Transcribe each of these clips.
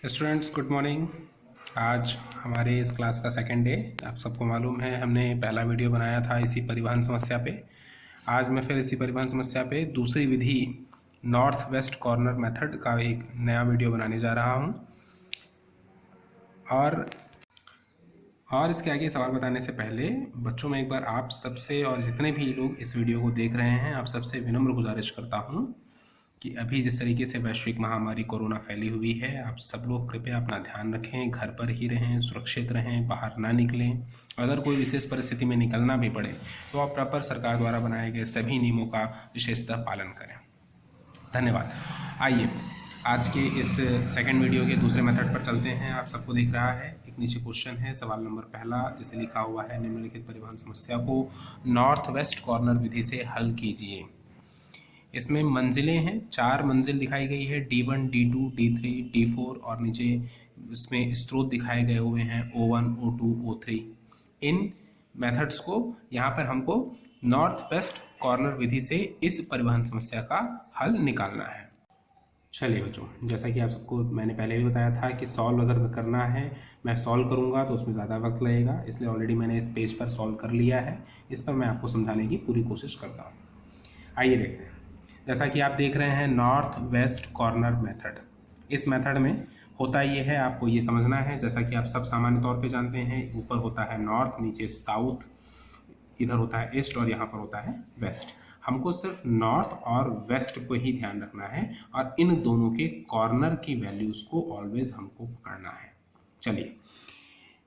Students good morning. आज हमारे इस क्लास का सेकंड डे। आप सबको मालूम है हमने पहला वीडियो बनाया था इसी परिवहन समस्या पे। आज मैं फिर इसी परिवहन समस्या पे दूसरी विधि नॉर्थ वेस्ट कॉर्नर मेथड का एक नया वीडियो बनाने जा रहा हूँ। और इसके आगे सवाल बताने से पहले बच्चों में एक बार आप सबसे और जितने भी लोग इस वीडियो को देख रहे हैं आप सबसे विनम्र गुजारिश करता हूँ कि अभी जिस तरीके से वैश्विक महामारी कोरोना फैली हुई है, आप सब लोग कृपया अपना ध्यान रखें, घर पर ही रहें, सुरक्षित रहें, बाहर ना निकलें। अगर कोई विशेष परिस्थिति में निकलना भी पड़े तो आप प्रॉपर सरकार द्वारा बनाए गए सभी नियमों का विशेषतः पालन करें। धन्यवाद। आइए आज के इस सेकंड वीडियो के दूसरे मेथड पर चलते हैं। आप सबको दिख रहा है, एक नीचे क्वेश्चन है, सवाल नंबर पहला, जिसे लिखा हुआ है निम्नलिखित परिवहन समस्या को नॉर्थ वेस्ट कॉर्नर विधि से हल कीजिए। इसमें मंजिलें हैं, 4 मंजिल दिखाई गई है, D1, D2, D3, D4 और नीचे इसमें स्रोत दिखाए गए हुए हैं O1, O2, O3। इन मेथड्स को यहाँ पर हमको नॉर्थ वेस्ट कॉर्नर विधि से इस परिवहन समस्या का हल निकालना है। चलिए बच्चों, जैसा कि आप सबको मैंने पहले भी बताया था कि सॉल्व अगर करना है, मैं सॉल्व करूँगा तो उसमें ज़्यादा वक्त लगेगा, इसलिए ऑलरेडी मैंने इस पेज पर सॉल्व कर लिया है। इस पर मैं आपको समझाने की पूरी कोशिश करता हूँ। आइए देखते हैं। जैसा कि आप देख रहे हैं नॉर्थ वेस्ट कॉर्नर मेथड। इस मेथड में होता ये है, आपको ये समझना है, जैसा कि आप सब सामान्य तौर पे जानते हैं, ऊपर होता है नॉर्थ, नीचे साउथ, इधर होता है ईस्ट और यहाँ पर होता है वेस्ट। हमको सिर्फ नॉर्थ और वेस्ट को ही ध्यान रखना है और इन दोनों के कॉर्नर की वैल्यूज को ऑलवेज हमको पकड़ना है। चलिए,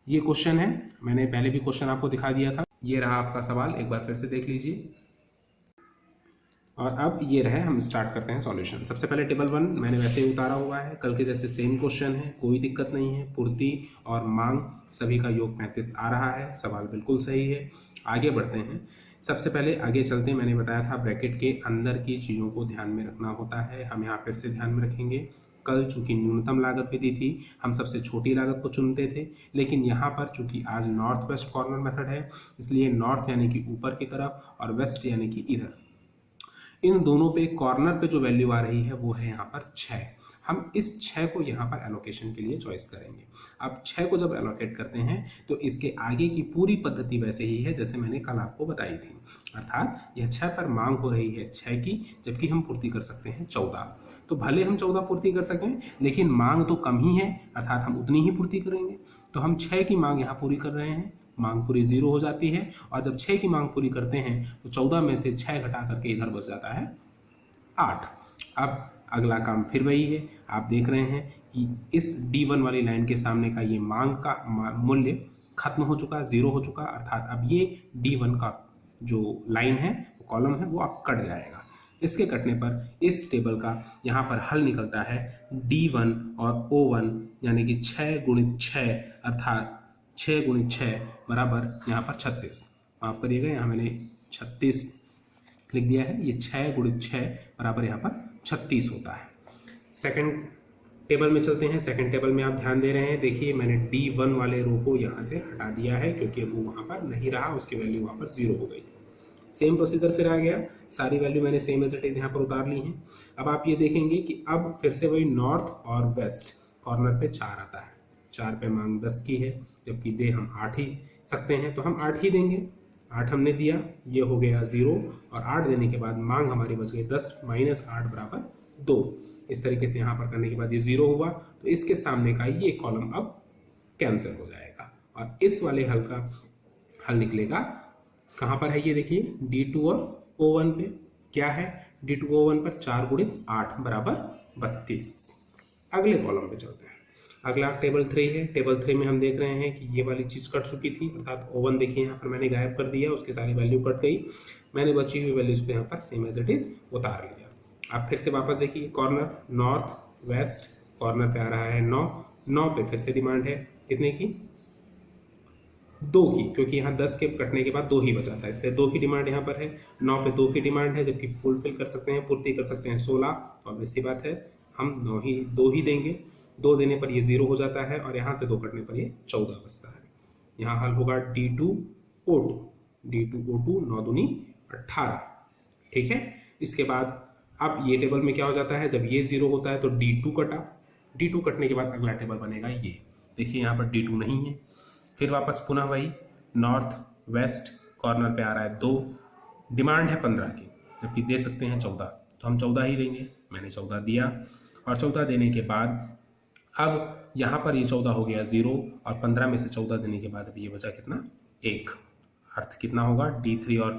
ये क्वेश्चन है, मैंने पहले भी क्वेश्चन आपको दिखा दिया था। ये रहा आपका सवाल, एक बार फिर से देख लीजिए। और अब ये रहे, हम स्टार्ट करते हैं सॉल्यूशन। सबसे पहले टेबल 1 मैंने वैसे ही उतारा हुआ है, कल के जैसे सेम क्वेश्चन है, कोई दिक्कत नहीं है। पूर्ति और मांग सभी का योग 35 आ रहा है, सवाल बिल्कुल सही है। आगे बढ़ते हैं। सबसे पहले आगे चलते हैं, मैंने बताया था ब्रैकेट के अंदर की चीज़ों को ध्यान में रखना होता है, हम यहाँ फिर से ध्यान में रखेंगे। कल चूंकि न्यूनतम लागत विधि थी, हम सबसे छोटी लागत को चुनते थे, लेकिन यहाँ पर चूंकि आज नॉर्थ वेस्ट कॉर्नर मेथड है, इसलिए नॉर्थ यानी कि ऊपर की तरफ और वेस्ट यानी कि इधर, इन दोनों पे कॉर्नर पे जो वैल्यू आ रही है वो है यहाँ पर 6। हम इस 6 को यहाँ पर एलोकेशन के लिए चॉइस करेंगे। अब 6 को जब एलोकेट करते हैं तो इसके आगे की पूरी पद्धति वैसे ही है जैसे मैंने कल आपको बताई थी, अर्थात यह 6 पर मांग हो रही है 6 की, जबकि हम पूर्ति कर सकते हैं 14। तो भले हम 14 पूर्ति कर सकें, लेकिन मांग तो कम ही है, अर्थात हम उतनी ही पूर्ति करेंगे। तो हम 6 की मांग यहाँ पूरी कर रहे हैं, मांग पूरी 0 हो जाती है, और जब 6 की मांग पूरी करते हैं तो 14 में से 6 घटा करके इधर बच जाता है 8। अब अगला काम फिर वही है, आप देख रहे हैं कि इस D1 वाली लाइन के सामने का ये मांग का मूल्य खत्म हो चुका, 0 हो चुका, अर्थात अब ये D1 का जो लाइन है, कॉलम है, वो अब कट जाएगा। इसके कटने पर इस टेबल का यहाँ पर हल निकलता है D1 और O1 यानी कि 6 गुणित 6, अर्थात 6 गुणित 6 बराबर यहाँ पर 36। माफ करिएगा, यहाँ मैंने 36 लिख दिया है, ये 6 गुणित 6 बराबर यहाँ पर 36 होता है। सेकंड टेबल में चलते हैं। सेकंड टेबल में आप ध्यान दे रहे हैं, देखिए मैंने D1 वाले रो को यहाँ से हटा दिया है क्योंकि वो वहाँ पर नहीं रहा, उसकी वैल्यू वहाँ पर 0 हो गई। सेम प्रोसीजर फिर आ गया, सारी वैल्यू मैंने सेम एज इट इज यहाँ पर उतार ली हैं। अब आप ये देखेंगे कि अब फिर से वही नॉर्थ और वेस्ट कॉर्नर पे 4 आता है। 4 पे मांग 10 की है, जबकि दे हम 8 ही सकते हैं, तो हम 8 ही देंगे। 8 हमने दिया, ये हो गया 0, और 8 देने के बाद मांग हमारी बच गई 10 माइनस 8 बराबर 2। इस तरीके से यहाँ पर करने के बाद ये 0 हुआ, तो इसके सामने का ये कॉलम अब कैंसिल हो जाएगा और इस वाले हल का हल निकलेगा कहाँ पर है, ये देखिए D2 और O1 पे। क्या है, D2 O1 पर 4 गुणित 8 बराबर 32। अगले कॉलम पे चलते हैं। अगला टेबल 3 है। टेबल 3 में हम देख रहे हैं कि ये वाली चीज़ कट चुकी थी, अर्थात O1 देखिए यहाँ पर मैंने गायब कर दिया, उसकी सारी वैल्यू कट गई। मैंने बची हुई वैल्यूज को यहाँ पर सेम एज इट इज उतार लिया। अब फिर से वापस देखिए, कॉर्नर नॉर्थ वेस्ट कॉर्नर पे आ रहा है 9 पे फिर से डिमांड है कितने की, 2 की, क्योंकि यहाँ 10 के कटने के बाद 2 ही बचा था, इसलिए 2 की डिमांड यहाँ पर है। 9 पे 2 की डिमांड है, जबकि फुलफिल कर सकते हैं, पूर्ति कर सकते हैं 16, तो अब इसी बात है हम 2 ही देंगे। 2 देने पर ये 0 हो जाता है और यहाँ से 2 कटने पर ये 14 बचता है। यहाँ हल होगा D2O2, 9 दूनी 18। ठीक है, इसके बाद अब ये टेबल में क्या हो जाता है, जब ये 0 होता है तो D2 कटा, D2 कटने के बाद अगला टेबल बनेगा ये। देखिए यहाँ पर D2 नहीं है। फिर वापस पुनः वही नॉर्थ वेस्ट कॉर्नर पे आ रहा है 2, डिमांड है 15 की, जबकि दे सकते हैं 14, तो हम 14 ही देंगे। मैंने 14 दिया और 14 देने के बाद अब यहाँ पर ये 14 हो गया 0 और 15 में से 14 देने के बाद अब ये बचा कितना 1। अर्थ कितना होगा D3 और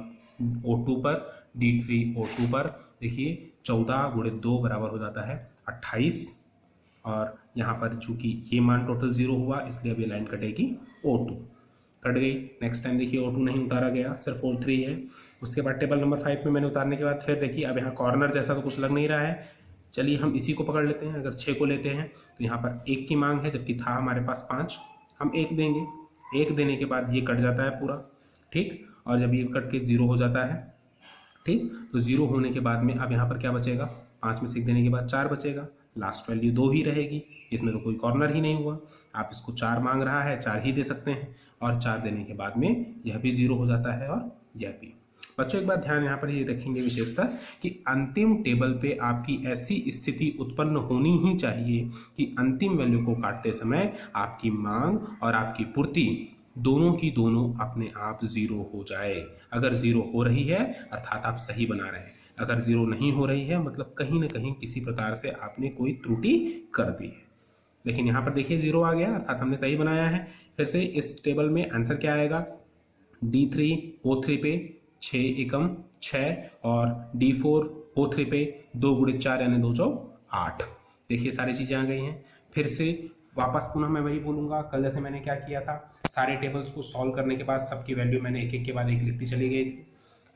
O2 पर, D3 O2 पर देखिए 14 गुणे 2 बराबर हो जाता है 28 और यहाँ पर चूंकि ये मान टोटल 0 हुआ इसलिए अब ये लाइन कटेगी O2 कट गई। नेक्स्ट टाइम देखिए O2 नहीं उतारा गया, सिर्फ O3 है। उसके बाद टेबल नंबर 5 में मैंने उतारने के बाद फिर देखिए अब यहाँ कॉर्नर जैसा तो कुछ लग नहीं रहा है। चलिए हम इसी को पकड़ लेते हैं। अगर 6 को लेते हैं तो यहाँ पर 1 की मांग है, जबकि था हमारे पास 5, हम 1 देंगे। 1 देने के बाद ये कट जाता है पूरा, ठीक। और जब ये कट के 0 हो जाता है, ठीक, तो 0 होने के बाद में अब यहाँ पर क्या बचेगा, 5 में से 1 देने के बाद 4 बचेगा। लास्ट वैल्यू 2 ही रहेगी, इसमें तो कोई कॉर्नर ही नहीं हुआ। आप इसको 4 मांग रहा है, 4 ही दे सकते हैं और 4 देने के बाद में यह भी 0 हो जाता है और यह भी। बच्चों एक बात ध्यान यहाँ पर ये रखेंगे विशेषता कि अंतिम टेबल पे आपकी ऐसी स्थिति उत्पन्न होनी ही चाहिए कि अंतिम वैल्यू को काटते समय आपकी मांग और आपकी पूर्ति दोनों की दोनों अपने आप 0 हो जाए। अगर 0 हो रही है अर्थात आप सही बना रहे हैं, अगर 0 नहीं हो रही है मतलब कहीं ना कहीं किसी प्रकार से आपने कोई त्रुटि कर दी है। लेकिन यहाँ पर देखिए 0 आ गया अर्थात हमने सही बनाया है। फिर से इस टेबल में आंसर क्या आएगा, D3 O3 पे 6 एकम 6 और D4 O3 पे 2 गुणे 4 यानी 2 चौक 8। देखिए सारी चीजें आ गई हैं। फिर से वापस पुनः मैं वही बोलूंगा, कल जैसे मैंने क्या किया था, सारे टेबल्स को सॉल्व करने के बाद सबकी वैल्यू मैंने एक एक के बाद एक लिखती चली गई थी।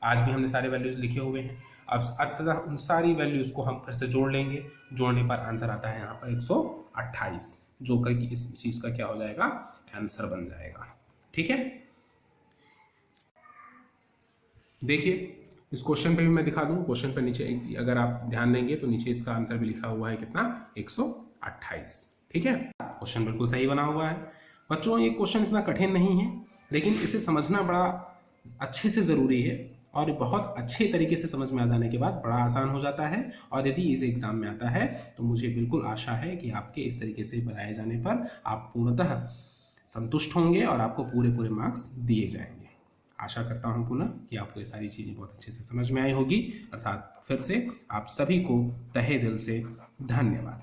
आज भी हमने सारे वैल्यूज लिखे हुए हैं। अब अतः उन सारी वैल्यूज को हम फिर से जोड़ लेंगे। जोड़ने पर आंसर आता है यहाँ पर 128, जो करके इस चीज का क्या हो जाएगा, आंसर बन जाएगा। ठीक है, देखिए इस क्वेश्चन पे भी मैं दिखा दूं। क्वेश्चन पे नीचे अगर आप ध्यान देंगे तो नीचे इसका आंसर भी लिखा हुआ है कितना, 128। ठीक है, क्वेश्चन बिल्कुल सही बना हुआ है। बच्चों ये क्वेश्चन इतना कठिन नहीं है, लेकिन इसे समझना बड़ा अच्छे से जरूरी है और बहुत अच्छे तरीके से समझ में आ जाने के बाद बड़ा आसान हो जाता है। और यदि इस एग्जाम में आता है तो मुझे बिल्कुल आशा है कि आपके इस तरीके से बनाए जाने पर आप पूर्णतः संतुष्ट होंगे और आपको पूरे मार्क्स दिए जाएंगे। आशा करता हूं पुनः कि आपको ये सारी चीजें बहुत अच्छे से समझ में आई होगी। अर्थात फिर से आप सभी को तहे दिल से धन्यवाद।